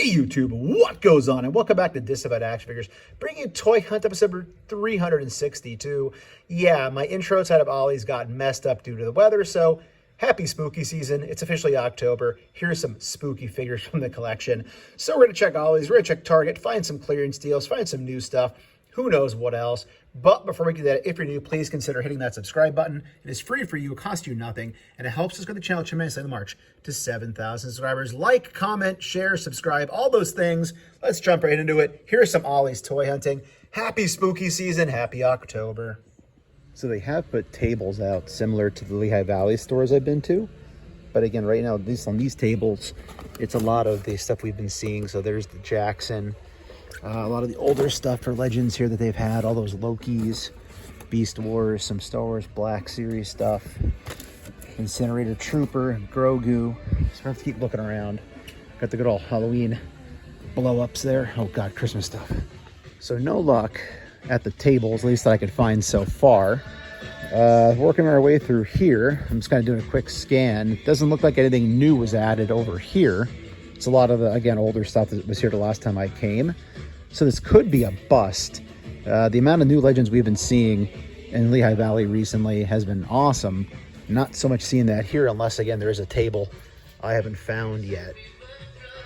Hey YouTube, what goes on? And welcome back to Disavowed Action Figures, bringing you Toy Hunt episode number 362. Yeah, my intro set of Ollies got messed up due to the weather, so happy spooky season. It's officially October. Here's some spooky figures from the collection. So we're going to check Ollies, we're going to check Target, find some clearance deals, find some new stuff. Who knows what else? But before we do that, if you're new, please consider hitting that subscribe button. It is free for you, it costs you nothing, and it helps us grow the channel tremendously in the march to 7,000 subscribers. Like, comment, share, subscribe, all those things. Let's jump right into it. Here's some Ollies toy hunting. Happy spooky season, happy October. So they have put tables out similar to the Lehigh Valley stores I've been to. But again, right now, on these tables, it's a lot of the stuff we've been seeing. So there's the Jackson. A lot of the older stuff for Legends here that they've had, all those Lokis, Beast Wars, some Star Wars Black Series stuff, Incinerator Trooper, Grogu. So I have to keep looking around. Got the good old Halloween blow-ups there. Oh God, Christmas stuff. So no luck at the tables, at least that I could find so far. Working our way through here. I'm just kind of doing a quick scan. It doesn't look like anything new was added over here. It's a lot of the, again, older stuff that was here the last time I came. So this could be a bust. The amount of new Legends we've been seeing in Lehigh Valley recently has been awesome. Not so much seeing that here unless, again, there is a table I haven't found yet.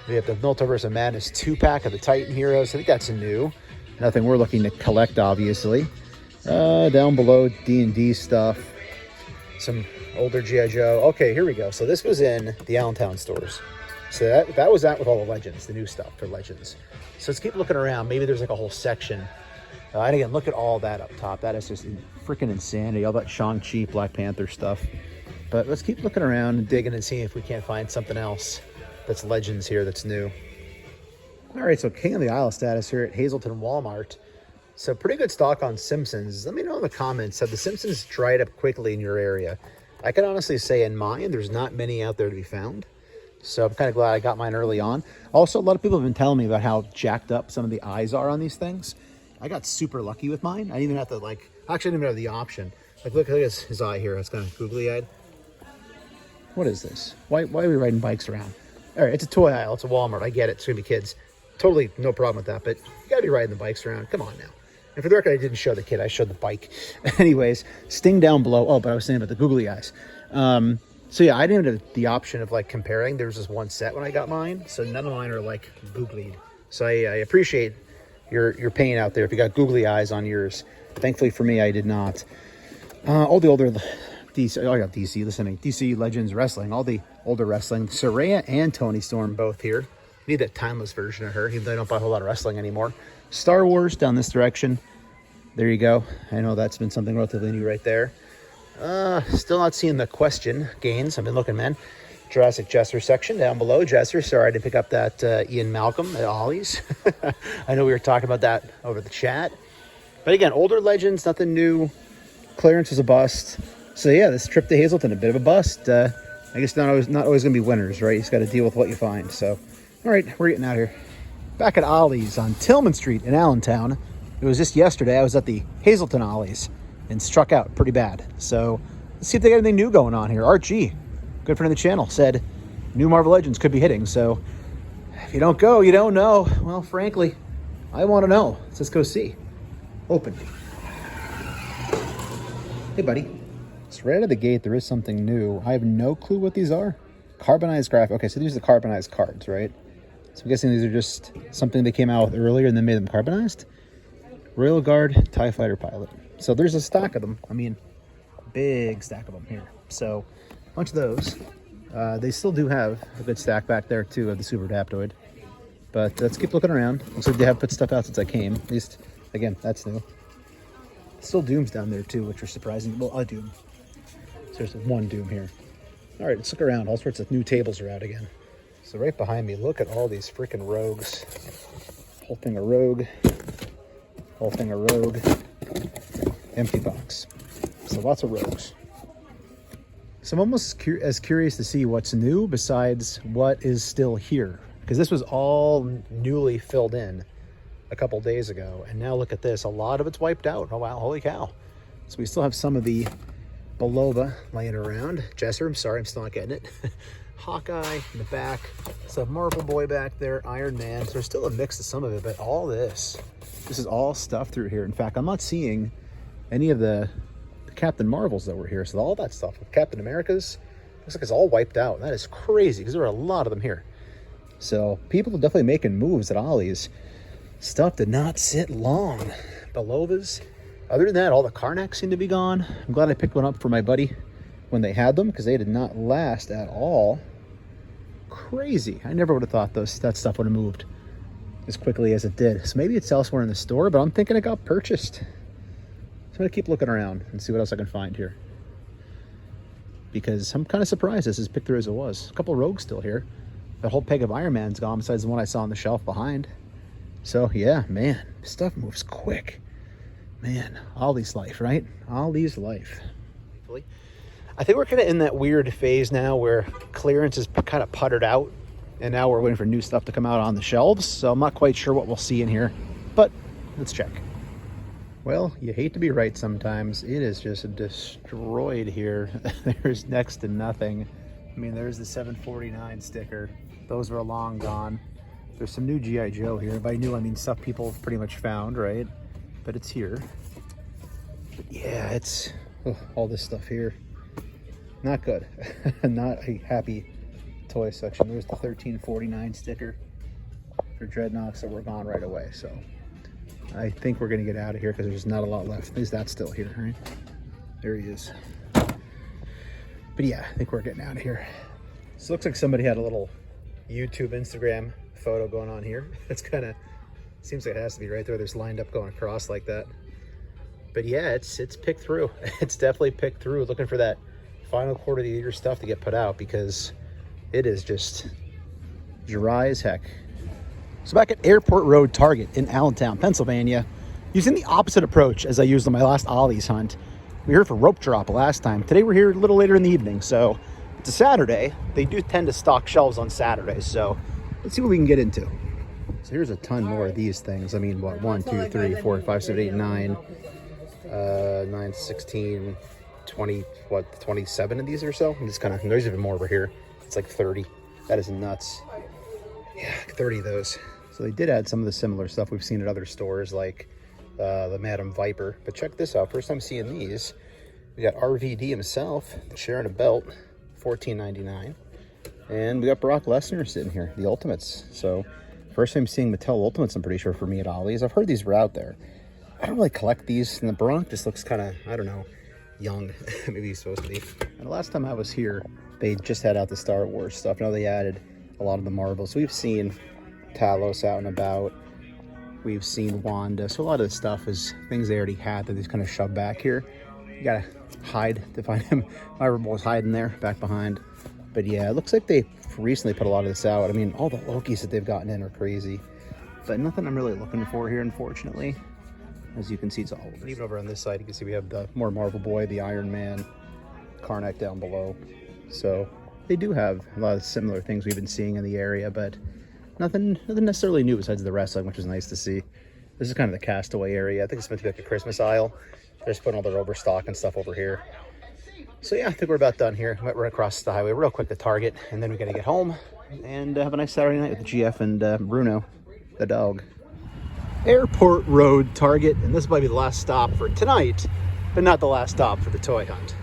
We have the Multiverse of Madness 2-pack of the Titan Heroes. I think that's new. Nothing we're looking to collect, obviously. Down below, D&D stuff. Some older G.I. Joe. Okay, here we go. So this was in the Allentown stores. So that was that with all the Legends, the new stuff for Legends. So let's keep looking around. Maybe there's like a whole section. And again, look at all that up top. That is just freaking insanity. All that Shang-Chi, Black Panther stuff. But let's keep looking around and digging and seeing if we can't find something else that's Legends here that's new. All right, so King of the Isle status here at Hazleton Walmart. So pretty good stock on Simpsons. Let me know in the comments, have the Simpsons dried up quickly in your area? I can honestly say in mine, there's not many out there to be found. So I'm kind of glad I got mine early on. Also, a lot of people have been telling me about how jacked up some of the eyes are on these things. I got super lucky with mine. I didn't even have to actually I didn't even have the option. Like, look at his eye here. It's kind of googly-eyed. What is this? Why are we riding bikes around? All right, it's a toy aisle. It's a Walmart. I get it. It's going to be kids. Totally no problem with that, but you got to be riding the bikes around. Come on now. And for the record, I didn't show the kid. I showed the bike. Anyways, Sting down below. Oh, but I was saying about the googly eyes. So yeah, I didn't have the option of like comparing. There was just one set when I got mine, so none of mine are like googlied. So I appreciate your pain out there if you got googly eyes on yours. Thankfully for me, I did not. All the older DC, I got DC listening. DC Legends Wrestling, all the older wrestling. Saraya and Toni Storm both here. Need that timeless version of her, even though I don't buy a whole lot of wrestling anymore. Star Wars down this direction. There you go. I know that's been something relatively new right there. Still not seeing the question gains. I've been looking, man. Jurassic Jesser section down below. Jesser, sorry I didn't pick up that Ian Malcolm at Ollies. I know we were talking about that over the chat. But again, older Legends, nothing new. Clearance is a bust. So yeah, this trip to Hazleton, a bit of a bust. I guess not always going to be winners, right? You just got to deal with what you find. So, all right, we're getting out here. Back at Ollies on Tillman Street in Allentown. It was just yesterday. I was at the Hazleton Ollies and struck out pretty bad. So let's see if they got anything new going on here. RG, good friend of the channel, said new Marvel Legends could be hitting. So if you don't go, you don't know. Well, frankly, I want to know. Let's go see. Open. Hey, buddy. So right out of the gate, there is something new. I have no clue what these are. Carbonized graphic. Okay, so these are the carbonized cards, right? So I'm guessing these are just something they came out with earlier and then made them carbonized. Royal Guard, TIE Fighter Pilot. So there's a stack of them. I mean, big stack of them here. So a bunch of those. They still do have a good stack back there too of the Super Adaptoid. But let's keep looking around. Looks like they have put stuff out since I came. At least, again, that's new. Still Dooms down there too, which are surprising. Well, a Doom. So there's one Doom here. All right, let's look around. All sorts of new tables are out again. So right behind me, look at all these freaking rogues. Whole thing of rogue. Whole thing of rogue. Empty box. So lots of rogues. So I'm almost as curious to see what's new besides what is still here. Because this was all newly filled in a couple days ago. And now look at this. A lot of it's wiped out. Oh, wow. Holy cow. So we still have some of the Belova laying around. Jesser, I'm sorry. I'm still not getting it. Hawkeye in the back. So Marvel Boy back there, Iron Man. So there's still a mix of some of it, but all this is all stuff through here. In fact, I'm not seeing any of the Captain Marvels that were here. So all that stuff with Captain America's, looks like it's all wiped out. That is crazy because there are a lot of them here. So people are definitely making moves at Ollies. Stuff did not sit long. Belovas. Other than that, all the Karnaks seem to be gone. I'm glad I picked one up for my buddy when they had them because they did not last at all. Crazy. I never would have thought that stuff would have moved as quickly as it did. So maybe it's elsewhere in the store, but I'm thinking it got purchased. So I'm going to keep looking around and see what else I can find here. Because I'm kind of surprised this is picked through as it was. A couple of Rogues still here. The whole peg of Iron Man's gone besides the one I saw on the shelf behind. So yeah, man, stuff moves quick. Man, Ollie's life, right? Ollie's life. I think we're kind of in that weird phase now where clearance is kind of puttered out, and now we're waiting for new stuff to come out on the shelves. So I'm not quite sure what we'll see in here, but let's check. Well, you hate to be right sometimes. It is just destroyed here. There's next to nothing. I mean, there's the 749 sticker. Those were long gone. There's some new G.I. Joe here. By new, I mean stuff people have pretty much found, right? But it's here. But yeah, it's all this stuff here. Not good. Not a happy toy section. There's the 1349 sticker for Dreadnoks that were gone right away. So I think we're going to get out of here because there's not a lot left. At least that's still here, right? There he is. But yeah, I think we're getting out of here. So it looks like somebody had a little YouTube, Instagram photo going on here. It's kind of, seems like it has to be right there. There's lined up going across like that. But yeah, it's picked through. It's definitely picked through. Looking for that final quarter of the year stuff to get put out because it is just dry as heck. So back at Airport Road Target in Allentown, Pennsylvania, using the opposite approach as I used on my last Ollies hunt. We were here for rope drop last time. Today we're here a little later in the evening, so it's a Saturday. They do tend to stock shelves on Saturdays, so let's see what we can get into. So here's a ton more of these things. I mean, what, 1, 2, 3, 4, 5, 7, 8, 9, 9, 16, 20, what, 27 of these or so? It's kind of, there's even more over here. It's like 30. That is nuts. Yeah, 30 of those. So they did add some of the similar stuff we've seen at other stores, like the Madam Viper. But check this out. First time seeing these. We got RVD himself, sharing a belt, $14.99. And we got Brock Lesnar sitting here, the Ultimates. So first time seeing Mattel Ultimates, I'm pretty sure, for me at Ollie's. I've heard these were out there. I don't really collect these, and the Brock just looks kind of, I don't know, young. Maybe he's supposed to be. And the last time I was here, they just had out the Star Wars stuff. Now they added a lot of the Marvels. We've seen Talos out and about. We've seen Wanda. So a lot of the stuff is things they already had that they just kind of shoved back here. You gotta hide to find him. My was hiding there, back behind. But yeah, it looks like they recently put a lot of this out. I mean, all the Lokis that they've gotten in are crazy. But nothing I'm really looking for here, unfortunately. As you can see, it's all over. Even over on this side, you can see we have the more Marvel Boy, the Iron Man, Karnak down below. So they do have a lot of similar things we've been seeing in the area, but nothing necessarily new besides the wrestling, which is nice to see. This is kind of the Castaway area. I think it's meant to be like a Christmas aisle. They're just putting all their overstock and stuff over here. So yeah, I think we're about done here. We're across the highway real quick to Target, and then we got to get home and have a nice Saturday night with GF and Bruno, the dog. Airport Road Target, and this might be the last stop for tonight, but not the last stop for the toy hunt.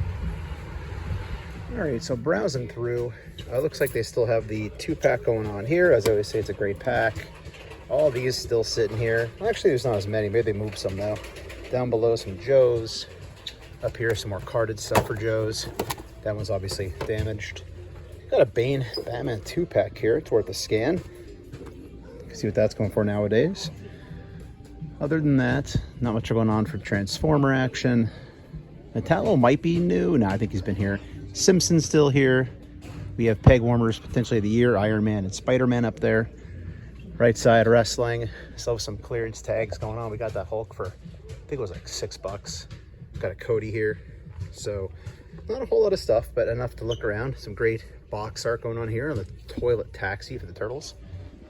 All right, so browsing through, looks like they still have the 2-pack going on here. As I always say, it's a great pack. All these still sitting here. Actually, there's not as many. Maybe they moved some though. Down below, some Joes. Up here, some more carded stuff for Joes. That one's obviously damaged. Got a Bane Batman 2-pack here. It's worth a scan. See what that's going for nowadays. Other than that, not much going on for Transformer action. Metallo might be new. No, I think he's been here. Simpson's still here. We have Peg Warmers potentially of the year, Iron Man and Spider-Man up there. Right side wrestling. Still have some clearance tags going on. We got that Hulk for, I think it was like $6. Got a Cody here. So not a whole lot of stuff, but enough to look around. Some great box art going on here on the toilet taxi for the Turtles.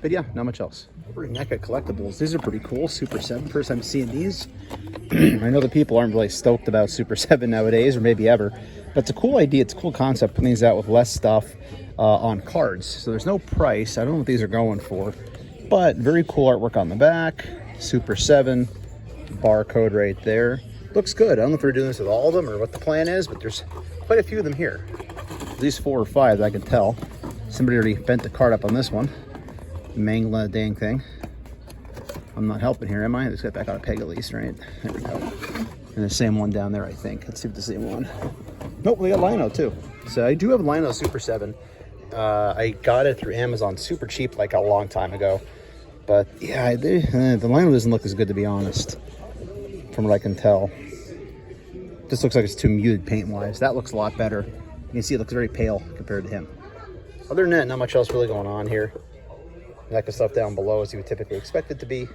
But yeah, not much else. Over at NECA Collectibles, these are pretty cool. Super 7, first time seeing these. I know the people aren't really stoked about Super 7 nowadays, or maybe ever. But it's a cool idea. It's a cool concept, putting these out with less stuff. on cards. So there's no price. I don't know what these are going for, but very cool artwork on the back. Super 7 barcode right there. Looks good. I don't know if they're doing this with all of them or what the plan is, but there's quite a few of them here. At least 4 or 5 that I can tell. Somebody already bent the card up on this one. Mangling the dang thing. I'm not helping here, am I? Let's get back on a peg at least, right? There we go. And the same one down there, I think. Let's see if the same one. Nope, we got Lino too. So I do have Lino Super 7. I got it through Amazon super cheap like a long time ago. But yeah, the Lino doesn't look as good, to be honest, from what I can tell. Just looks like it's too muted paint-wise. That looks a lot better. You can see it looks very pale compared to him. Other than that, not much else really going on here. NECA stuff down below as you would typically expect it to be.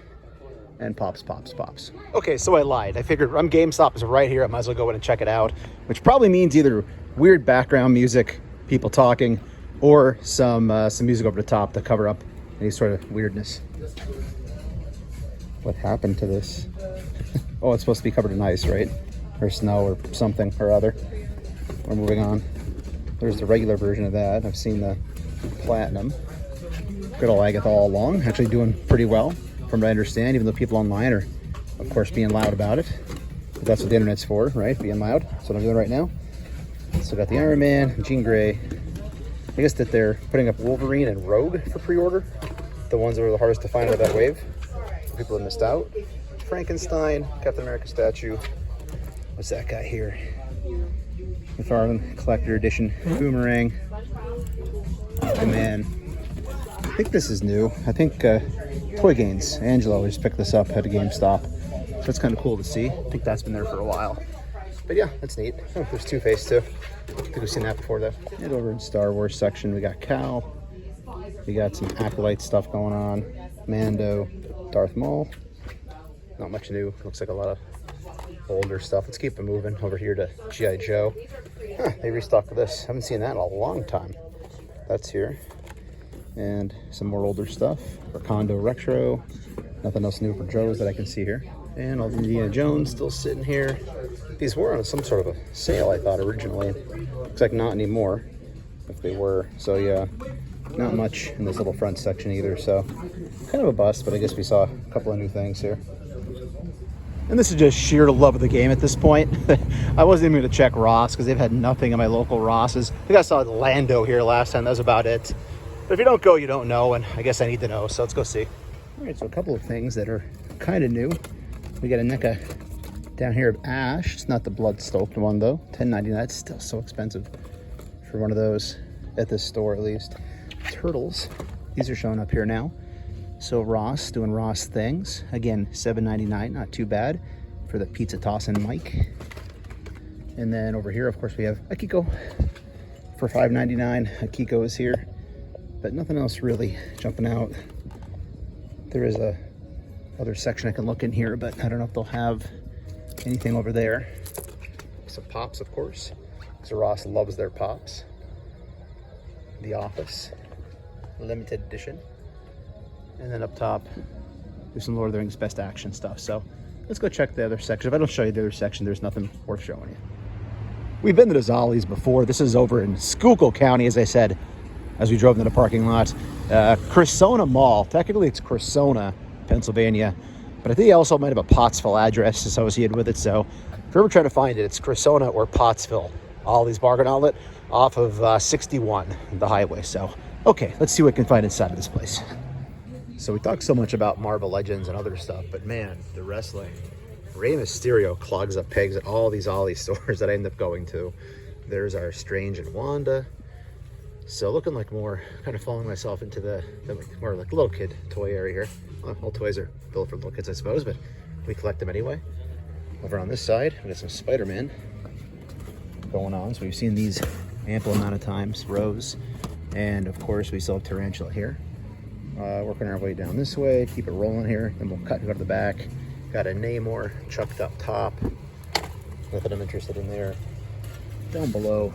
And pops. Okay, so I lied. I figured GameStop is right here. I might as well go in and check it out, which probably means either weird background music, people talking, or some music over the top to cover up any sort of weirdness. What happened to this? Oh, it's supposed to be covered in ice, right? Or snow or something or other. We're moving on. There's the regular version of that. I've seen the Platinum. Good old Agatha all along. Actually doing pretty well, from what I understand, even though people online are, of course, being loud about it. But that's what the internet's for, right? Being loud. That's what I'm doing right now. So got the Iron Man, Jean Grey. I guess that they're putting up Wolverine and Rogue for pre-order. The ones that were the hardest to find out of that wave. People have missed out. Frankenstein, Captain America statue. What's that guy here? McFarlane Collector Edition Boomerang. And then I think this is new. I think Toy Gains, Angelo just picked this up at a GameStop. So it's kind of cool to see. I think that's been there for a while. But yeah, that's neat. Oh, there's Two-Face too. I think we've seen that before though. And over in Star Wars section, we got Cal. We got some Acolyte stuff going on. Mando, Darth Maul. Not much new. Looks like a lot of older stuff. Let's keep it moving over here to G.I. Joe. Huh, they restocked this. Haven't seen that in a long time. That's here. And some more older stuff. Recondo Retro. Nothing else new for Joe's that I can see here. And all the Indiana Jones still sitting here. These were on some sort of a sale, I thought, originally. Looks like not anymore, if they were. So yeah, not much in this little front section either. So kind of a bust, but I guess we saw a couple of new things here. And this is just sheer love of the game at this point. I wasn't even going to check Ross because they've had nothing in my local Rosses. I think I saw Lando here last time. That was about it. But if you don't go, you don't know, and I guess I need to know, so let's go see. All right, so a couple of things that are kind of new. We got a NECA down here of Ash. It's not the blood-stoked one, though. $10.99. That's still so expensive for one of those at this store, at least. Turtles. These are showing up here now. So Ross, doing Ross things. Again, $7.99, not too bad for the pizza tossing Mike. And then over here, of course, we have Akiko for $5.99. Akiko is here, but nothing else really jumping out. There is a other section I can look in here, but I don't know if they'll have anything over there. Some Pops, of course, because Ross loves their Pops. The Office, limited edition. And then up top, there's some Lord of the Rings Best Action stuff. So let's go check the other section. If I don't show you the other section, there's nothing worth showing you. We've been to the Ollies before. This is over in Schuylkill County, as I said, as we drove into the parking lot. Cressona Mall. Technically, it's Cressona, Pennsylvania. But I think they also might have a Pottsville address associated with it. So if you're ever trying to find it, it's Cressona or Pottsville. Ollie's Bargain Outlet off of 61, the highway. So, okay, let's see what we can find inside of this place. So we talk so much about Marvel Legends and other stuff, but man, the wrestling. Rey Mysterio clogs up pegs at all these Ollie stores that I end up going to. There's our Strange and Wanda. So looking like more, kind of following myself into the more like little kid toy area here. Well, all toys are built for little kids, I suppose, but we collect them anyway. Over on this side, we got some Spider-Man going on. So we've seen these ample amount of times, rows. And of course, we still have Tarantula here. Working our way down this way, keep it rolling here, then we'll cut and go to the back. Got a Namor chucked up top. Nothing I'm interested in there. Down below,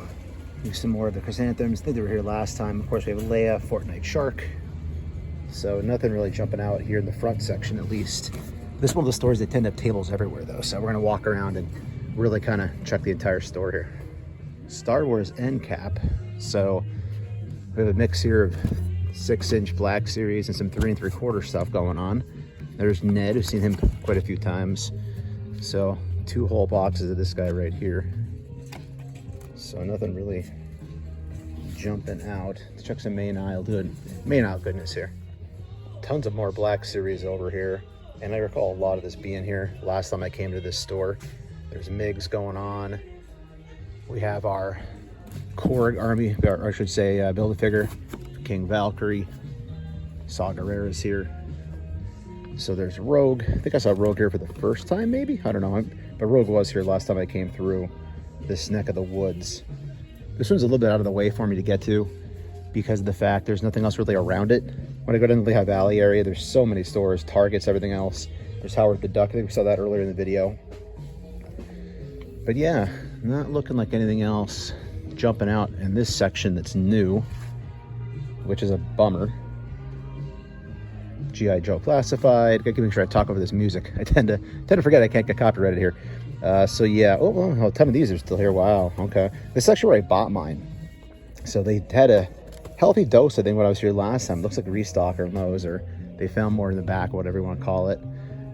there's some more of the chrysanthemums. I think they were here last time. Of course, we have Leia, Fortnite Shark. So nothing really jumping out here in the front section, at least. This is one of the stores that tend to have tables everywhere, though. So we're gonna walk around and really kind of check the entire store here. Star Wars end cap. So We have a mix here of 6-inch Black Series and some 3 3/4 stuff going on. There's Ned, I've seen him quite a few times. So 2 whole boxes of this guy right here. So nothing really jumping out. Let's check some main aisle goodness here. Tons of more Black Series over here. And I recall a lot of this being here last time I came to this store. There's MIGs going on. We have our Korg Army, or I should say Build-A-Figure, King Valkyrie, Saw Gerrera's here. So there's Rogue. I think I saw Rogue here for the first time, maybe? I don't know. But Rogue was here last time I came through this neck of the woods. This one's a little bit out of the way for me to get to because of the fact there's nothing else really around it. When I go down the Lehigh Valley area, there's so many stores, Targets, everything else. There's Howard the Duck. I think we saw that earlier in the video. But yeah, not looking like anything else jumping out in this section that's new, which is a bummer. G.I. Joe Classified. Gotta make sure I talk over this music. I tend to forget I can't get copyrighted here. So yeah, oh, well, a ton of these are still here. Wow, okay. This is actually where I bought mine. So they had a healthy dose, I think, when I was here last time. Looks like a restock or those, or they found more in the back, whatever you want to call it.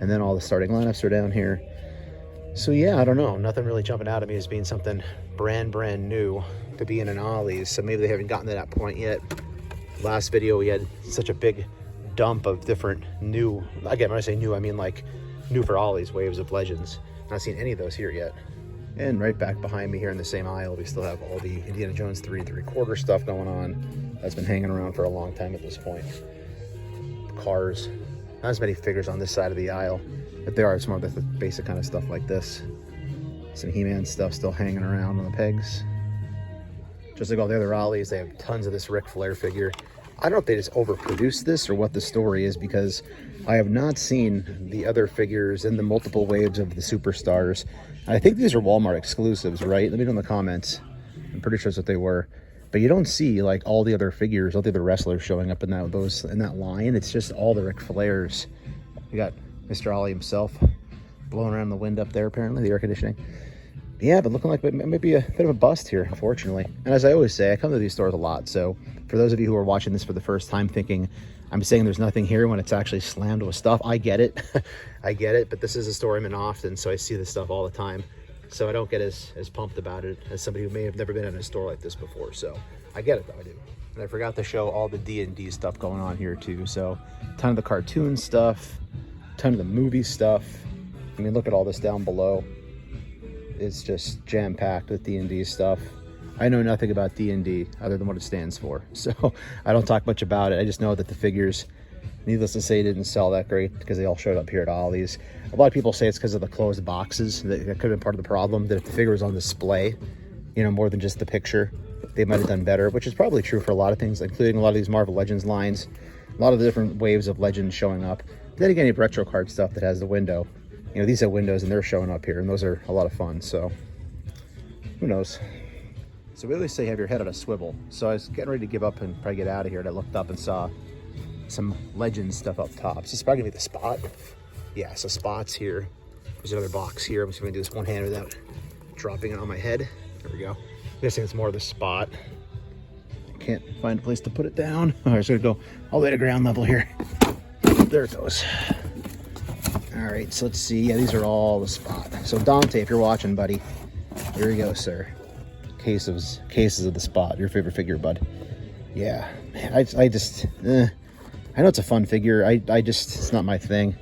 And then all the starting lineups are down here. So yeah, I don't know. Nothing really jumping out at me as being something brand new to be in an Ollies. So maybe they haven't gotten to that point yet. Last video, we had such a big dump of different new, again, when I say new, I mean like new for Ollies, waves of legends. Not seen any of those here yet. And right back behind me here in the same aisle, we still have all the Indiana Jones 3 3/4 stuff going on. That's been hanging around for a long time at this point. Cars, not as many figures on this side of the aisle, but there are some of the basic kind of stuff like this. Some He-Man stuff still hanging around on the pegs. Just like all the other Ollies, they have tons of this Ric Flair figure. I don't know if they just overproduced this or what the story is, because I have not seen the other figures in the multiple waves of the superstars. I think these are Walmart exclusives, right? Let me know in the comments. I'm pretty sure that's what they were. But you don't see like all the other figures, all the other wrestlers showing up in that line. It's just all the Ric Flairs. You got Mr. Ollie himself blowing around the wind up there, apparently, the air conditioning. Yeah, but looking like it might be a bit of a bust here, unfortunately. And as I always say, I come to these stores a lot. So for those of you who are watching this for the first time thinking I'm saying there's nothing here when it's actually slammed with stuff, I get it. I get it, but this is a store I'm in often, so I see this stuff all the time. So I don't get as pumped about it as somebody who may have never been in a store like this before. So I get it, though, I do. And I forgot to show all the D&D stuff going on here, too. So a ton of the cartoon stuff, a ton of the movie stuff. I mean, look at all this down below. It's just jam-packed with D&D stuff. I know nothing about D&D other than what it stands for, so I don't talk much about it. I just know that the figures, needless to say, didn't sell that great because they all showed up here at Ollies. A lot of people say it's because of the closed boxes. That could have been part of the problem, that if the figure was on display, you know, more than just the picture, they might have done better, which is probably true for a lot of things, including a lot of these Marvel Legends lines, a lot of the different waves of Legends showing up. But then again, you have retro card stuff that has the window. You know, these have windows and they're showing up here, and those are a lot of fun, so who knows. So we always say have your head on a swivel. So I was getting ready to give up and probably get out of here, and I looked up and saw some Legends stuff up top. So it's probably gonna be the Spot. Yeah, so Spot's here. There's another box here. I'm just gonna do this one hand without dropping it on my head. There we go. I'm guessing it's more of the Spot. I can't find a place to put it down. All right, just gonna go all the way to ground level here. There it goes. All right, so let's see. Yeah, these are all the Spot. So Dante, if you're watching, buddy, here you go, sir. Cases of the Spot, your favorite figure, bud. Yeah, man, I just, I know it's a fun figure. I just, it's not my thing.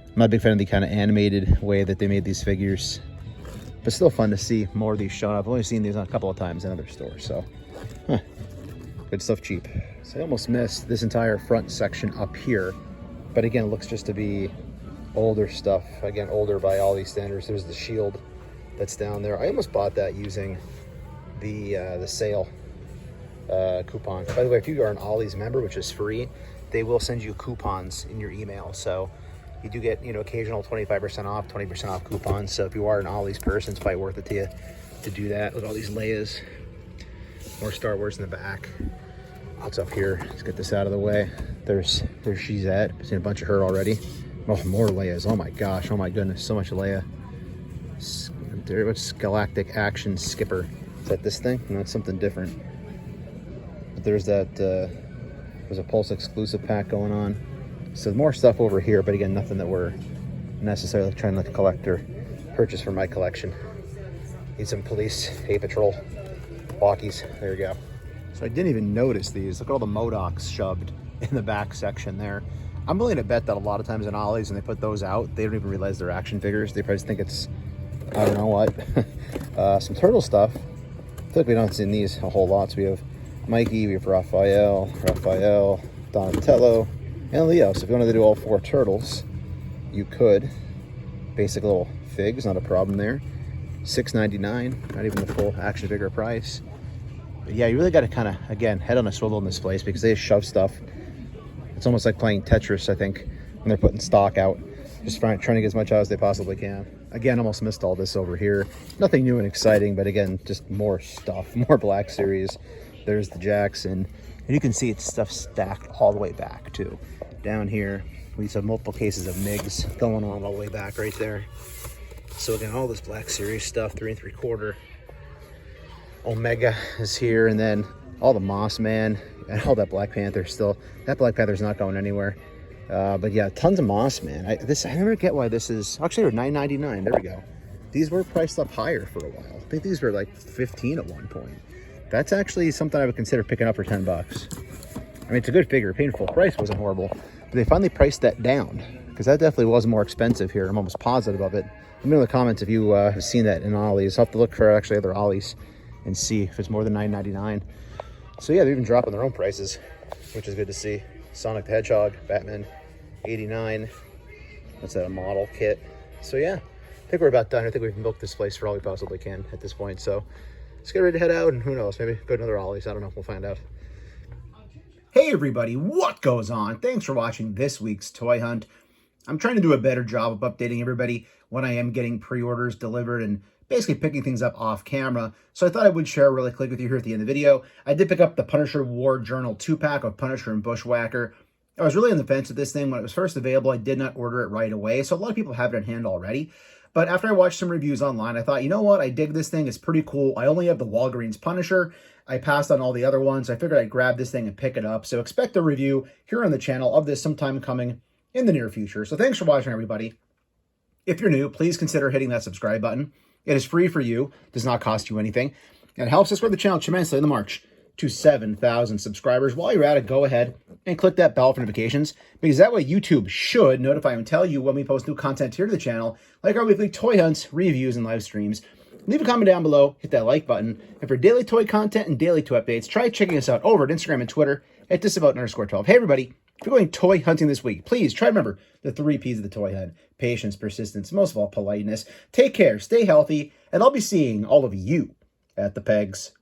I'm not a big fan of the kind of animated way that they made these figures, but still fun to see more of these shown up. I've only seen these a couple of times in other stores, so good stuff, cheap. So I almost missed this entire front section up here, but again, it looks just to be older stuff. Again, older by all these standards. There's the shield that's down there. I almost bought that using the sale coupon. By the way, if you are an Ollies member, which is free, they will send you coupons in your email. So you do get, you know, occasional 25% off, 20% off coupons. So if you are an Ollies person, it's probably worth it to you to do that. Look at all these Leias. More Star Wars in the back. What's up here? Let's get this out of the way. There's she's at. I've seen a bunch of her already. Oh, more Leias. Oh my gosh. Oh my goodness. So much Leia. What's Galactic Action Skipper? Is that this thing? No, it's something different. But there's that, there's a Pulse exclusive pack going on. So more stuff over here, but again, nothing that we're necessarily trying to collect or purchase for my collection. Need some police, A Patrol, walkies. There you go. So I didn't even notice these. Look at all the MODOKs shoved in the back section there. I'm willing to bet that a lot of times in Ollies, when they put those out, they don't even realize they're action figures. They probably just think it's, I don't know what. Some turtle stuff. I feel like we don't see these a whole lot. So we have Mikey, we have Raphael, Donatello, and Leo. So if you wanted to do all 4 turtles, you could. Basic little figs, not a problem there. $6.99, not even the full action figure price. But yeah, you really got to kind of, again, head on a swivel in this place because they shove stuff. It's almost like playing Tetris, I think, when they're putting stock out. Just trying to get as much out as they possibly can. Again, almost missed all this over here. Nothing new and exciting, but again, just more stuff, more Black Series. There's the Jackson. And you can see it's stuff stacked all the way back, too. Down here, we have multiple cases of MIGs going on all the way back right there. So again, all this Black Series stuff, 3 3/4. Omega is here, and then all the Moss Man and all that Black Panther still. That Black Panther's not going anywhere. But yeah, tons of Moss Man. I never get why this is. Actually, they're $9.99. There we go. These were priced up higher for a while. I think these were like 15 at one point. That's actually something I would consider picking up for 10 bucks. I mean, it's a good figure. Paying full price wasn't horrible, but they finally priced that down because that definitely was more expensive here. I'm almost positive of it. Let me know in the comments if you have seen that in Ollies. I'll have to look for actually other Ollies and see if it's more than $9.99. So yeah, they're even dropping their own prices, which is good to see. Sonic the Hedgehog, Batman, $89. That's a model kit. So yeah, I think we're about done. I think we've milked this place for all we possibly can at this point. So let's get ready to head out, and who knows, maybe go to another Ollies. I don't know. We'll find out. Hey everybody, what goes on? Thanks for watching this week's Toy Hunt. I'm trying to do a better job of updating everybody when I am getting pre-orders delivered and basically picking things up off camera. So I thought I would share really quick with you here at the end of the video. I did pick up the Punisher War Journal 2-pack of Punisher and Bushwhacker. I was really on the fence with this thing. When it was first available, I did not order it right away. So a lot of people have it in hand already. But after I watched some reviews online, I thought, you know what? I dig this thing. It's pretty cool. I only have the Walgreens Punisher. I passed on all the other ones. I figured I'd grab this thing and pick it up. So expect a review here on the channel of this sometime coming in the near future. So thanks for watching, everybody. If you're new, please consider hitting that subscribe button. It is free for you, does not cost you anything, and it helps us grow the channel tremendously in the march to 7,000 subscribers. While you're at it, go ahead and click that bell for notifications, because that way YouTube should notify and tell you when we post new content here to the channel, like our weekly toy hunts, reviews, and live streams. Leave a comment down below, hit that like button, and for daily toy content and daily toy updates, try checking us out over at Instagram and Twitter at Disavowed_12. Hey everybody, if you're going toy hunting this week, please try to remember the 3 P's of the toy hunt: patience, persistence, most of all, politeness. Take care, stay healthy, and I'll be seeing all of you at the pegs.